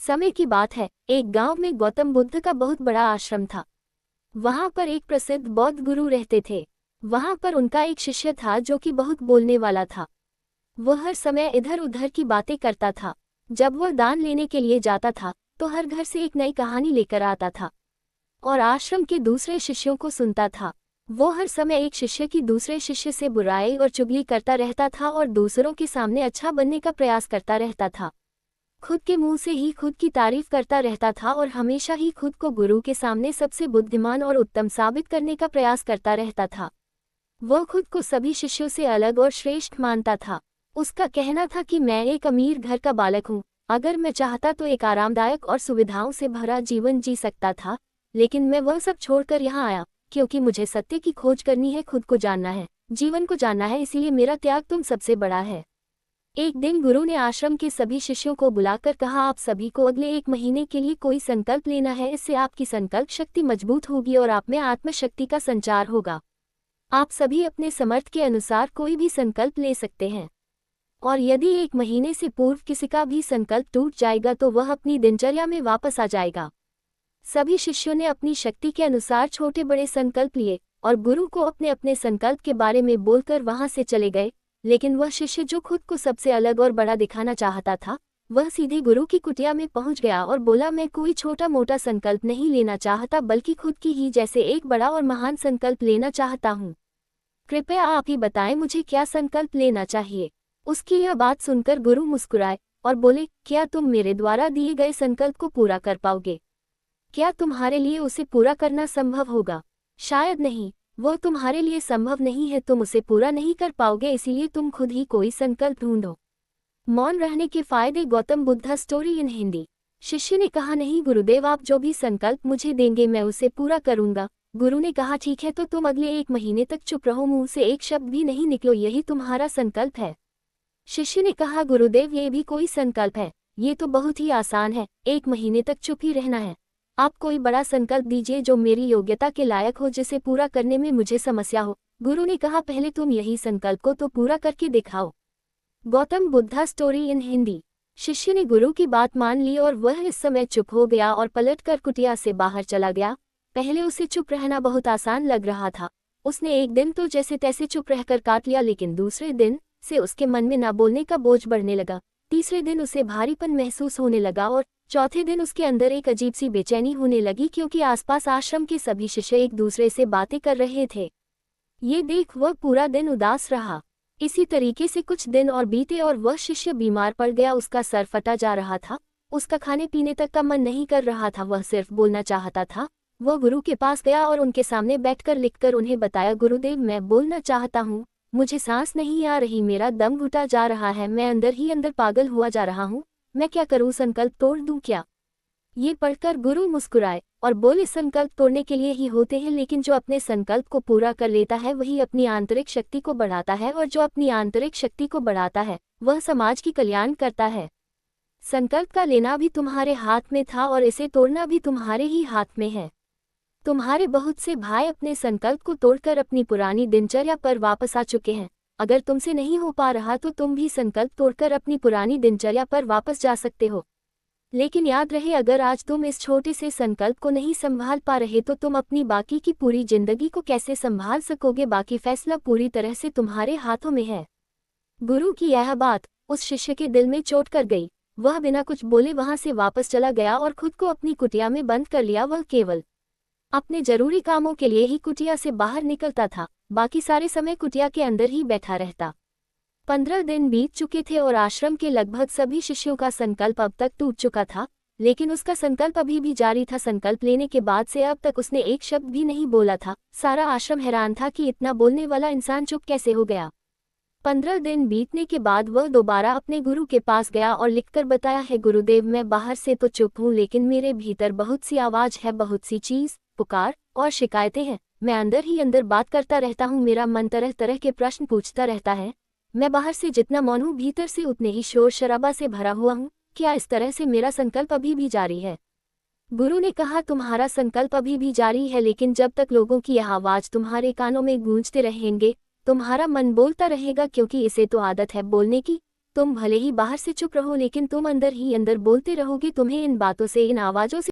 समय की बात है, एक गांव में गौतम बुद्ध का बहुत बड़ा आश्रम था। वहां पर एक प्रसिद्ध बौद्ध गुरु रहते थे। वहां पर उनका एक शिष्य था जो कि बहुत बोलने वाला था। वह हर समय इधर उधर की बातें करता था। जब वह दान लेने के लिए जाता था तो हर घर से एक नई कहानी लेकर आता था और आश्रम के दूसरे शिष्यों को सुनता था। वो हर समय एक शिष्य की दूसरे शिष्य से बुराई और चुगली करता रहता था और दूसरों के सामने अच्छा बनने का प्रयास करता रहता था। खुद के मुंह से ही खुद की तारीफ करता रहता था और हमेशा ही खुद को गुरु के सामने सबसे बुद्धिमान और उत्तम साबित करने का प्रयास करता रहता था। वह खुद को सभी शिष्यों से अलग और श्रेष्ठ मानता था। उसका कहना था कि मैं एक अमीर घर का बालक हूँ, अगर मैं चाहता तो एक आरामदायक और सुविधाओं से भरा जीवन जी सकता था, लेकिन मैं वह सब छोड़कर यहाँ आया क्योंकि मुझे सत्य की खोज करनी है, खुद को जानना है, जीवन को जानना है, इसीलिए मेरा त्याग तुम सबसे बड़ा है। एक दिन गुरु ने आश्रम के सभी शिष्यों को बुलाकर कहा, आप सभी को अगले 1 महीने के लिए कोई संकल्प लेना है। इससे आपकी संकल्प शक्ति मजबूत होगी और आप में आत्मशक्ति का संचार होगा। आप सभी अपने समर्थ के अनुसार कोई भी संकल्प ले सकते हैं और यदि 1 महीने से पूर्व किसी का भी संकल्प टूट जाएगा तो वह अपनी दिनचर्या में वापस आ जाएगा। सभी शिष्यों ने अपनी शक्ति के अनुसार छोटे बड़े संकल्प लिए और गुरु को अपने अपने संकल्प के बारे में बोलकर वहां से चले गए। लेकिन वह शिष्य जो खुद को सबसे अलग और बड़ा दिखाना चाहता था, वह सीधे गुरु की कुटिया में पहुंच गया और बोला, मैं कोई छोटा मोटा संकल्प नहीं लेना चाहता, बल्कि खुद की ही जैसे एक बड़ा और महान संकल्प लेना चाहता हूँ। कृपया आप ही बताएं मुझे क्या संकल्प लेना चाहिए। उसकी यह बात सुनकर गुरु मुस्कुराए और बोले, क्या तुम मेरे द्वारा दिए गए संकल्प को पूरा कर पाओगे? क्या तुम्हारे लिए उसे पूरा करना संभव होगा? शायद नहीं, वो तुम्हारे लिए संभव नहीं है, तुम उसे पूरा नहीं कर पाओगे, इसीलिए तुम खुद ही कोई संकल्प ढूंढो। मौन रहने के फायदे। Gautam Buddha story in Hindi. शिष्य ने कहा, नहीं गुरुदेव, आप जो भी संकल्प मुझे देंगे मैं उसे पूरा करूंगा। गुरु ने कहा, ठीक है, तो तुम अगले 1 महीने तक चुप रहो, मुंह से एक शब्द भी नहीं निकलो, यही तुम्हारा संकल्प है। शिष्य ने कहा, गुरुदेव, ये भी कोई संकल्प है? ये तो बहुत ही आसान है, 1 महीने तक चुप ही रहना है। आप कोई बड़ा संकल्प दीजिए जो मेरी योग्यता के लायक हो, जिसे पूरा करने में मुझे समस्या हो। गुरु ने कहा, पहले तुम यही संकल्प को तो पूरा करके दिखाओ। Gautam Buddha story in Hindi. शिष्य ने गुरु की बात मान ली और वह इस समय चुप हो गया और पलटकर कुटिया से बाहर चला गया। पहले उसे चुप रहना बहुत आसान लग रहा था। उसने एक दिन तो जैसे तैसे चुप रहकर काट लिया, लेकिन दूसरे दिन से उसके मन में ना बोलने का बोझ बढ़ने लगा। तीसरे दिन उसे भारीपन महसूस होने लगा और चौथे दिन उसके अंदर एक अजीब सी बेचैनी होने लगी, क्योंकि आसपास आश्रम के सभी शिष्य एक दूसरे से बातें कर रहे थे। ये देख वह पूरा दिन उदास रहा। इसी तरीके से कुछ दिन और बीते और वह शिष्य बीमार पड़ गया। उसका सर फटा जा रहा था, उसका खाने पीने तक का मन नहीं कर रहा था, वह सिर्फ बोलना चाहता था। वह गुरु के पास गया और उनके सामने बैठकर लिखकर उन्हें बताया, गुरुदेव, मैं बोलना चाहता हूँ, मुझे सांस नहीं आ रही, मेरा दम घुटा जा रहा है, मैं अंदर ही अंदर पागल हुआ जा रहा हूँ, मैं क्या करूँ, संकल्प तोड़ दूं क्या? ये पढ़कर गुरु मुस्कुराए और बोले, संकल्प तोड़ने के लिए ही होते हैं, लेकिन जो अपने संकल्प को पूरा कर लेता है वही अपनी आंतरिक शक्ति को बढ़ाता है, और जो अपनी आंतरिक शक्ति को बढ़ाता है वह समाज की कल्याण करता है। संकल्प का लेना भी तुम्हारे हाथ में था और इसे तोड़ना भी तुम्हारे ही हाथ में है। तुम्हारे बहुत से भाई अपने संकल्प को तोड़कर अपनी पुरानी दिनचर्या पर वापस आ चुके हैं। अगर तुमसे नहीं हो पा रहा तो तुम भी संकल्प तोड़कर अपनी पुरानी दिनचर्या पर वापस जा सकते हो। लेकिन याद रहे, अगर आज तुम इस छोटे से संकल्प को नहीं संभाल पा रहे तो तुम अपनी बाकी की पूरी जिंदगी को कैसे संभाल सकोगे? बाकी फैसला पूरी तरह से तुम्हारे हाथों में है। गुरु की यह बात उस शिष्य के दिल में चोट कर गई। वह बिना कुछ बोले वहां से वापस चला गया और खुद को अपनी कुटिया में बंद कर लिया। वह केवल अपने जरूरी कामों के लिए ही कुटिया से बाहर निकलता था, बाकी सारे समय कुटिया के अंदर ही बैठा रहता। 15 दिन बीत चुके थे और आश्रम के लगभग सभी शिष्यों का संकल्प अब तक टूट चुका था, लेकिन उसका संकल्प अभी भी जारी था। संकल्प लेने के बाद से अब तक उसने एक शब्द भी नहीं बोला था। सारा आश्रम हैरान था कि इतना बोलने वाला इंसान चुप कैसे हो गया। 15 दिन बीतने के बाद वह दोबारा अपने गुरु के पास गया और लिखकर बताया है, गुरुदेव, मैं बाहर से तो चुप हूँ, लेकिन मेरे भीतर बहुत सी आवाज है, बहुत सी चीज, पुकार और शिकायतें हैं। मैं अंदर ही अंदर बात करता रहता हूँ, मेरा मन तरह तरह के प्रश्न पूछता रहता है। मैं बाहर से जितना मौन हूँ, भीतर से उतने ही शोर शराबा से भरा हुआ हूँ। क्या इस तरह से मेरा संकल्प अभी भी जारी है? गुरु ने कहा, तुम्हारा संकल्प अभी भी जारी है, लेकिन जब तक लोगों की यह आवाज तुम्हारे कानों में गूंजते रहेंगे, तुम्हारा मन बोलता रहेगा, क्योंकि इसे तो आदत है बोलने की। तुम भले ही बाहर से चुप रहो लेकिन तुम अंदर ही अंदर बोलते रहोगे। तुम्हें इन बातों से, इन आवाज़ों से